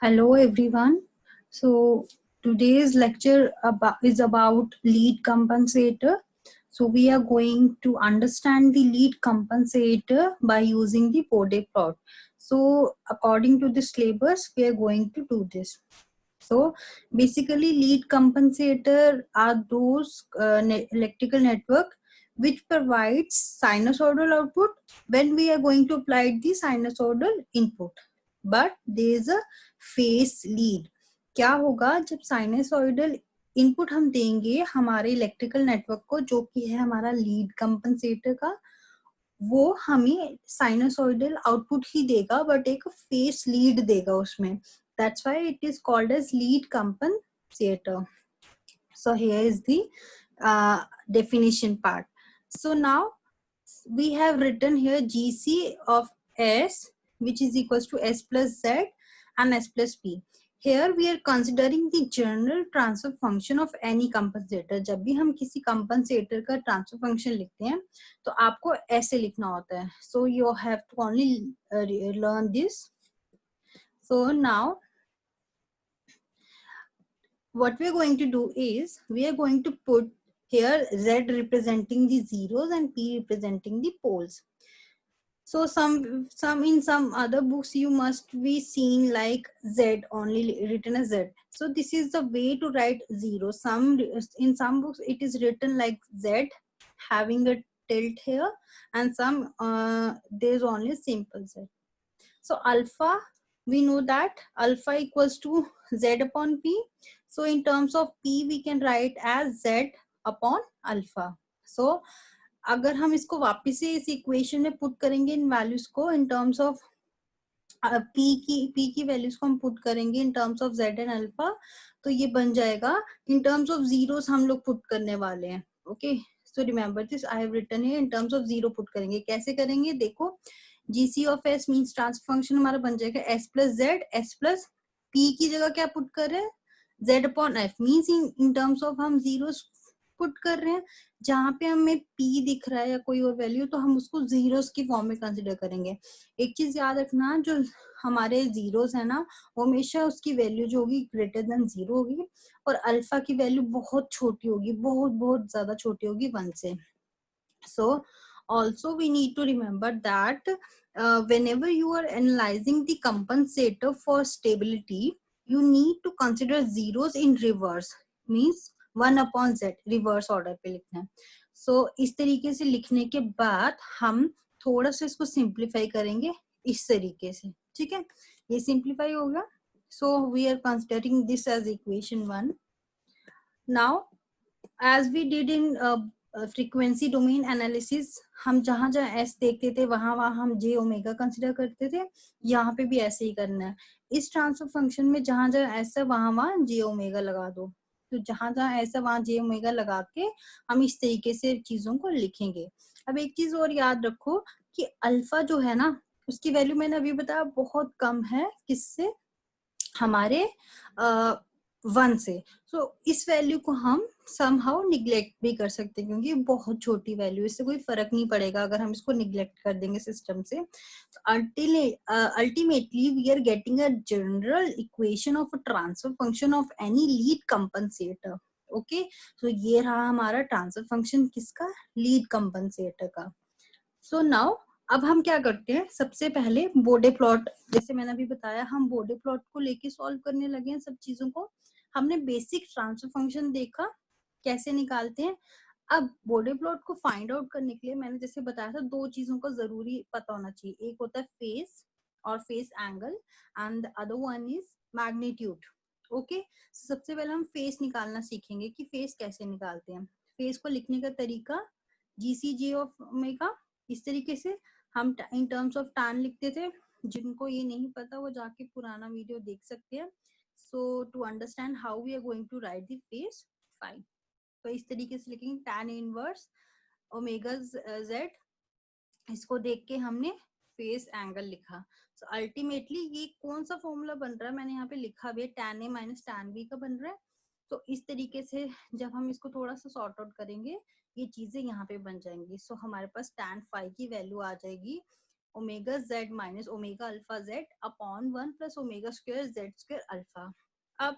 Hello everyone. So today's lecture is about lead compensator. So we are going to understand the lead compensator by using the Bode plot. So according to the syllabus, we are going to do this. So basically lead compensator are those electrical network which provides sinusoidal output when we are going to apply the sinusoidal input. But there is a face lead. क्या होगा जब sinusoidal input हम देंगे हमारे electrical network को, जो कि है हमारा लीड कंपनसेटर का, वो हमें साइनसॉइडल आउटपुट ही देगा बट एक फेस लीड देगा उसमें. That's why it is called as lead compensator. So here is the definition part. So now we have written here GC of S, which is equals to S plus Z and S plus P. Here we are considering the general transfer function of any compensator. जब भी हम किसी compensator का transfer function लिखते हैं तो आपको ऐसे लिखना होता है. So you have to only learn this. So now what we are going to do is we are going to put here Z representing the zeros and P representing the poles. So some in some other books you must be seen like Z only written as Z. So this is the way to write zero. In some books it is written like Z having a tilt here, and some there's only simple Z. So alpha, we know that alpha equals to Z upon P. So in terms of P we can write as Z upon alpha. So अगर हम इसको वापस से इस equation में put करेंगे इन values को इन terms of P की वैल्यूज को हम पुट करेंगे इन terms of Z and alpha, तो ये बन जाएगा इन टर्म्स ऑफ जीरोस हम लोग पुट करने वाले हैं. Okay, so remember this, I have written here in terms of zero put करेंगे. कैसे करेंगे देखो, GC of S means transfer function हमारा बन जाएगा S plus Z. S plus P की जगह क्या पुट कर रहे हैं, Z upon F means in terms of हम जीरोस पुट कर रहे हैं. जहां पे हमें P दिख रहा है या कोई और वैल्यू तो हम उसको जीरोस की फॉर्म में कंसिडर करेंगे. एक चीज याद रखना, जो हमारे जीरोस है ना, वो हमेशा उसकी वैल्यू जो होगी ग्रेटर देन जीरो होगी, और अल्फा की वैल्यू बहुत छोटी होगी, बहुत बहुत ज्यादा छोटी होगी 1 से. So also we need to remember that whenever you are analyzing the compensator for stability, you need to consider zeros in reverse, means 1 upon Z reverse order पे लिखना है. So इस तरीके से लिखने के बाद हम थोड़ा सा इसको सिंप्लीफाई करेंगे इस तरीके से. ठीक है, ये सिंप्लीफाई होगा. So we are considering this as equation 1. Now as we did in frequency domain analysis, हम जहां जहां एस देखते थे वहां वहां हम जे ओमेगा कंसिडर करते थे. यहाँ पे भी ऐसे ही करना है. इस ट्रांसफर फंक्शन में जहां जहां एस है वहां वहां जे ओमेगा लगा दो. तो जहां जहां एस है वहां जे ओमेगा लगा के हम इस तरीके से चीजों को लिखेंगे. अब एक चीज और याद रखो कि अल्फा जो है ना, उसकी वैल्यू मैंने अभी बताया बहुत कम है, किससे, हमारे 1 से. सो इस वैल्यू को हम समहाउ निग्लेक्ट भी कर सकते हैं क्योंकि बहुत छोटी वैल्यू, इससे कोई फर्क नहीं पड़ेगा अगर हम इसको निग्लेक्ट कर देंगे सिस्टम से. Ultimately we are getting a general equation of a transfer function of any lead compensator. Okay, तो ये रहा हमारा ट्रांसफर फंक्शन किसका, लीड कंपनसेटर का. सो नाउ अब हम क्या करते हैं, सबसे पहले बोडे प्लॉट, जैसे मैंने अभी बताया हम बोडे प्लॉट को लेके सॉल्व करने लगे हैं सब चीजों को. हमने बेसिक ट्रांसफर फंक्शन देखा कैसे निकालते हैं. अब बोडे प्लॉट को फाइंड आउट करने के लिए मैंने जैसे बताया था दो चीजों का जरूरी पता होना चाहिए. एक होता है फेस और face angle, and the other one is magnitude. Okay, सबसे पहले हम फेस निकालना सीखेंगे कि फेस कैसे निकालते हैं. फेस को लिखने का तरीका GCJ ऑफ ओमेगा, इस तरीके से हम इन टर्म्स ऑफ टैन लिखते थे. जिनको ये नहीं पता वो जाके पुराना वीडियो देख सकते हैं. So to understand how we are going to write the face fine, तो इस तरीके से लिखेंगे टैन इनवर्स ओमेगा Z. इसको देख के हमने फेस एंगल लिखा. सो अल्टीमेटली ये कौन सा फॉर्मूला बन रहा है, मैंने यहाँ पे लिखा भी है tan A minus tan B का बन रहा है. तो इस तरीके से जब हम इसको थोड़ा सा सॉर्ट आउट करेंगे ये चीजें यहाँ पे बन जाएंगी. सो हमारे पास tan phi की वैल्यू आ जाएगी omega Z minus omega alpha Z upon 1 plus omega square z square alpha. अब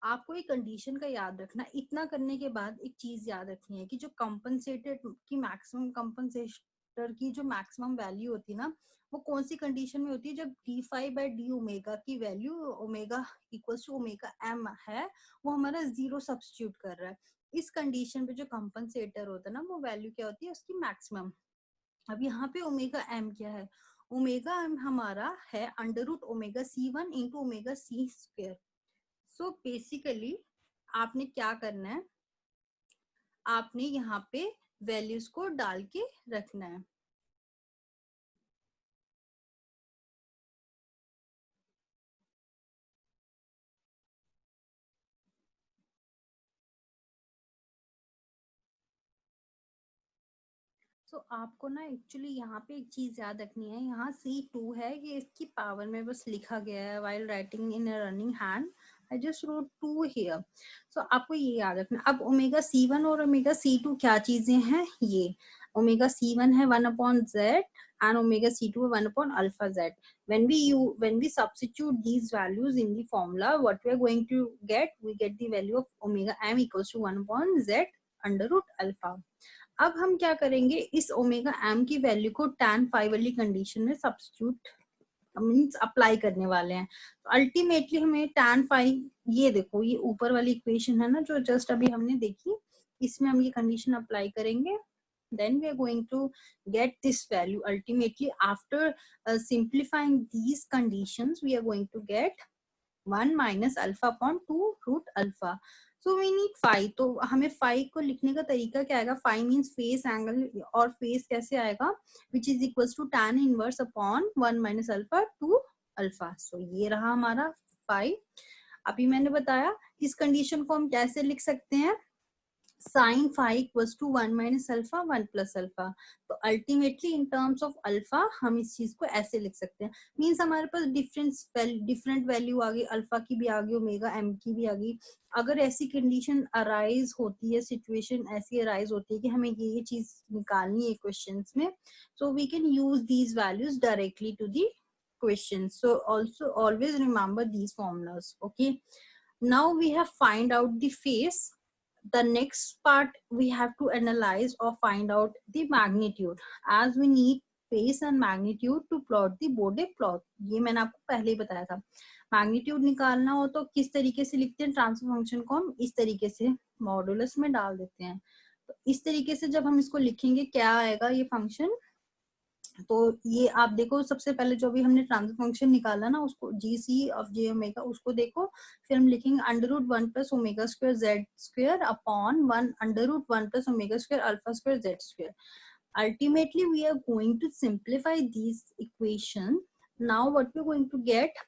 आपको एक कंडीशन का याद रखना, इतना करने के बाद एक चीज याद रखनी है कि जो कंपनसेटेड की मैक्सिमम कंपनसेटर की जो मैक्सिमम वैल्यू होती है ना, वो कौन सी कंडीशन में होती है, जब D phi by D omega की value omega equals to omega M है, वो हमारा जीरो सब्स्टिट्यूट कर रहा है। इस कंडीशन पे जो कंपनसेटर होता है ना, वो वैल्यू क्या होती है उसकी मैक्सिमम। अब यहाँ पे ओमेगा एम क्या है, ओमेगा एम हमारा है under root omega c one into omega c square. So basically आपने क्या करना है, आपने यहाँ पे वैल्यूज को डाल के रखना है। तो आपको ना एक्चुअली यहाँ पे एक चीज याद रखनी है, यहाँ C2 है, ये इसकी पावर में बस लिखा गया है while writing in a running hand I just wrote 2 here। so आपको ये याद रखना। अब ओमेगा C1 और ओमेगा C2 क्या चीजें हैं, ये ओमेगा C1 है 1/z and omega C2 है 1/alpha z। when we substitute these values in the formula, what we are going to get, we get the value of omega m equals to 1/z under root alpha। अब हम क्या करेंगे, इस omega M की value को tan five वाली condition में substitute means apply करने वाले हैं। तो अल्टीमेटली हमें tan फाइव, ये देखो ये ऊपर वाली इक्वेशन है ना जो जस्ट अभी हमने देखी, इसमें हम ये कंडीशन अप्लाई करेंगे, then we are going to get this value। ultimately after simplifying these conditions we are going to get 1 minus alpha upon 2 root alpha। so we need phi। तो हमें phi को लिखने का तरीका क्या आएगा, phi means face angle, और face कैसे आएगा, which is equals to tan inverse upon 1 minus alpha 2 alpha। so ये रहा हमारा phi। अभी मैंने बताया इस कंडीशन को हम कैसे लिख सकते हैं, sin phi equals to 1 minus alpha 1 plus alpha। तो ultimately in terms of alpha हम इस चीज को ऐसे लिख सकते हैं, मींस हमारे पास डिफरेंट वैल्यू आ गई, अल्फा की भी आ गई, ओमेगा एम की भी आ गई। अगर ऐसी कंडीशन अराइज होती है, सिचुएशन ऐसी अराइज होती है कि हमें ये चीज निकालनी है क्वेश्चंस में, so we can use these values directly to the question। so also always remember these formulas। okay, now we have find out the phase। the next part we have to analyze or find out the magnitude, as we need phase and magnitude to plot the Bode plot। ये मैंने आपको पहले ही बताया था। Magnitude निकालना हो तो किस तरीके से लिखते हैं, ट्रांसफर फंक्शन को हम इस तरीके से मॉडुलस में डाल देते हैं। तो इस तरीके से जब हम इसको लिखेंगे क्या आएगा ये फंक्शन, तो ये आप देखो सबसे पहले जो भी हमने ट्रांसफर फंक्शन निकाला ना, उसको GC ऑफ J ओमेगा उसको देखो, फिर हम लिखेंगे under root 1 plus omega square z square upon 1 under root 1 plus omega square alpha square z square. ultimately we are going to simplify these equation। now what we are going to get,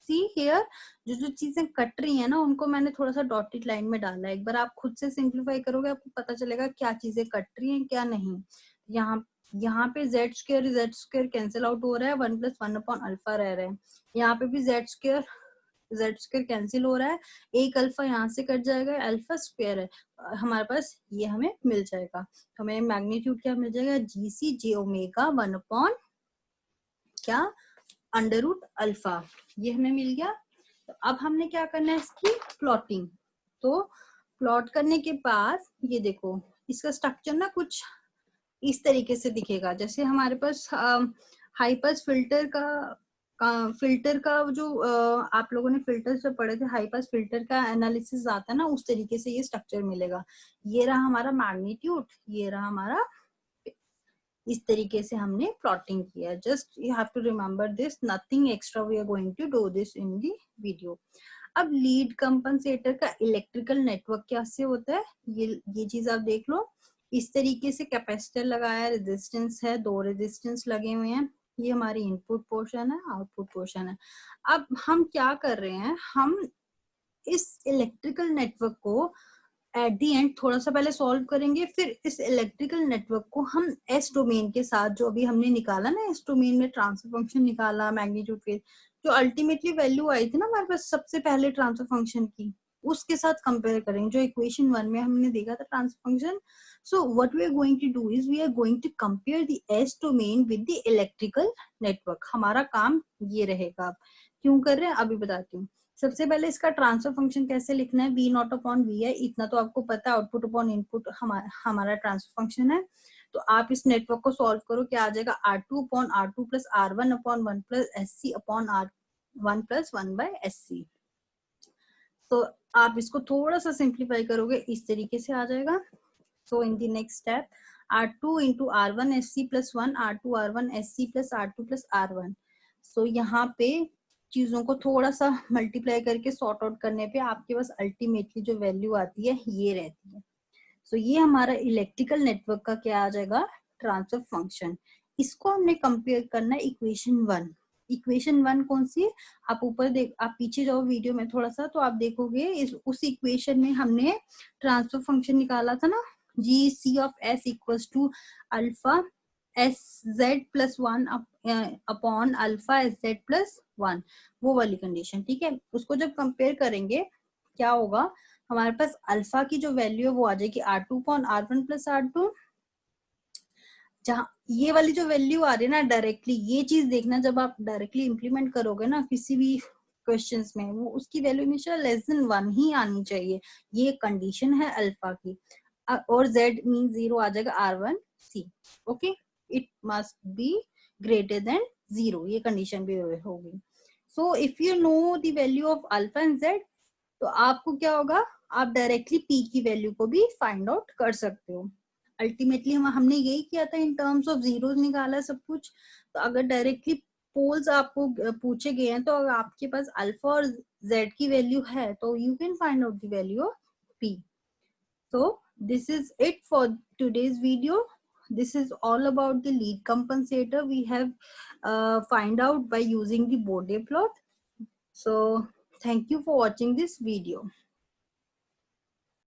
see here, जो जो चीजें cut रही है ना उनको मैंने थोड़ा सा डॉटेड लाइन में डाला है। एक बार आप खुद से सिंप्लीफाई करोगे आपको पता चलेगा क्या चीजें कट रही हैं क्या नहीं। यहाँ पे जेड स्क्वायर कैंसिल आउट हो रहा है, 1 प्लस 1 अपॉन अल्फा रह रहा है। यहाँ पे भी जेड स्क्वायर कैंसिल हो रहा है, एक अल्फा यहाँ से कट जाएगा, अल्फा स्क्वायर है हमारे पास, ये हमें मिल जाएगा। हमें मैग्नीट्यूड क्या मिल जाएगा, GC J ओमेगा 1 अपॉन क्या अंडर रूट अल्फा, ये हमें मिल गया। तो अब हमने क्या करना है इसकी प्लॉटिंग। तो प्लॉट करने के बाद ये देखो इसका स्ट्रक्चर ना कुछ इस तरीके से दिखेगा, जैसे हमारे पास हाई पास फिल्टर का जो आप लोगों ने फिल्टर से पढ़े थे, हाई पास फिल्टर का एनालिसिस आता है ना, उस तरीके से ये स्ट्रक्चर मिलेगा। ये रहा हमारा मैग्नीट्यूड, ये रहा हमारा, इस तरीके से हमने प्लॉटिंग किया। Just you have to remember this, nothing extra, we are going to do this in the video. अब लीड कंपनसेटर का इलेक्ट्रिकल नेटवर्क कैसे होता है, ये चीज आप देख लो। इस तरीके से कैपेसिटर लगाया, रेजिस्टेंस है, 2 रेजिस्टेंस लगे हुए हैं, ये हमारी इनपुट पोर्शन है, आउटपुट पोर्शन है। अब हम क्या कर रहे हैं, हम इस इलेक्ट्रिकल नेटवर्क को एट दी एंड थोड़ा सा पहले सॉल्व करेंगे, फिर इस इलेक्ट्रिकल नेटवर्क को हम एस डोमेन के साथ, जो अभी हमने निकाला ना एस डोमेन में ट्रांसफर फंक्शन निकाला, मैग्नीट्यूड फेज, जो अल्टीमेटली वैल्यू आई थी ना हमारे पास सबसे पहले ट्रांसफर फंक्शन की, उसके साथ कंपेयर करेंगे जो इक्वेशन 1 में हमने देखा था transfer function. So what we are going to do is we are going to compare the s domain with the electrical network. हमारा काम ये रहेगा. क्यों कर रहे हैं अभी बताती हूँ. सबसे पहले इसका ट्रांसफर फंक्शन कैसे लिखना है, वी नॉट अपॉन वी है, इतना तो आपको पता है. आउटपुट अपॉन इनपुट हमारा ट्रांसफर फंक्शन है. तो आप इस नेटवर्क को सॉल्व करो, क्या आ जाएगा, R2 upon R2 plus R1 upon 1 plus SC upon R1 plus 1 by SC. तो आप इसको थोड़ा सा सिंप्लीफाई करोगे इस तरीके से आ जाएगा. So in the next step R2 into R1 SC plus 1 R2 R1 SC plus R2 plus R1. सो यहाँ पे चीजों को थोड़ा सा मल्टीप्लाई करके सॉर्ट आउट करने पे आपके पास अल्टीमेटली जो वैल्यू आती है ये रहती है. सो ये हमारा इलेक्ट्रिकल नेटवर्क का क्या आ जाएगा, ट्रांसफर फंक्शन. इसको हमने कंपेयर करना है इक्वेशन 1. इक्वेशन 1 कौन सी, आप ऊपर देख, आप पीछे जाओ वीडियो में थोड़ा सा तो आप देखोगे उस इक्वेशन में हमने ट्रांसफर फंक्शन निकाला था ना, GC of S equals to alpha SZ plus 1 upon alpha SZ plus 1, वो वाली कंडीशन. ठीक है, उसको जब कंपेयर करेंगे क्या होगा, हमारे पास अल्फा की जो वैल्यू है वो आ जाएगी R2 upon R1 plus R2. जहाँ ये वाली जो वैल्यू आ रही है ना डायरेक्टली, ये चीज देखना जब आप डायरेक्टली इंप्लीमेंट करोगे ना किसी भी क्वेश्चंस में, वो उसकी वैल्यू हमेशा लेस देन 1 ही आनी चाहिए. ये कंडीशन है अल्फा की. और Z मीन 0 आ जाएगा R1C. Okay, it must be greater than 0, ये कंडीशन भी होगी. So if you know the value of alpha and Z, तो आपको क्या होगा, आप डायरेक्टली P की वैल्यू को भी फाइंड आउट कर सकते हो. अल्टीमेटली हमने यही किया था, इन टर्म्स ऑफ जीरोस निकाला सब कुछ. तो अगर डायरेक्टली पोल्स आपको पूछे गए हैं तो अगर आपके पास अल्फा और जेड की वैल्यू है तो you can find out the value of P. So this is it for today's video. This is all about the lead compensator we have find out by using the Bode plot. So thank you for watching this video.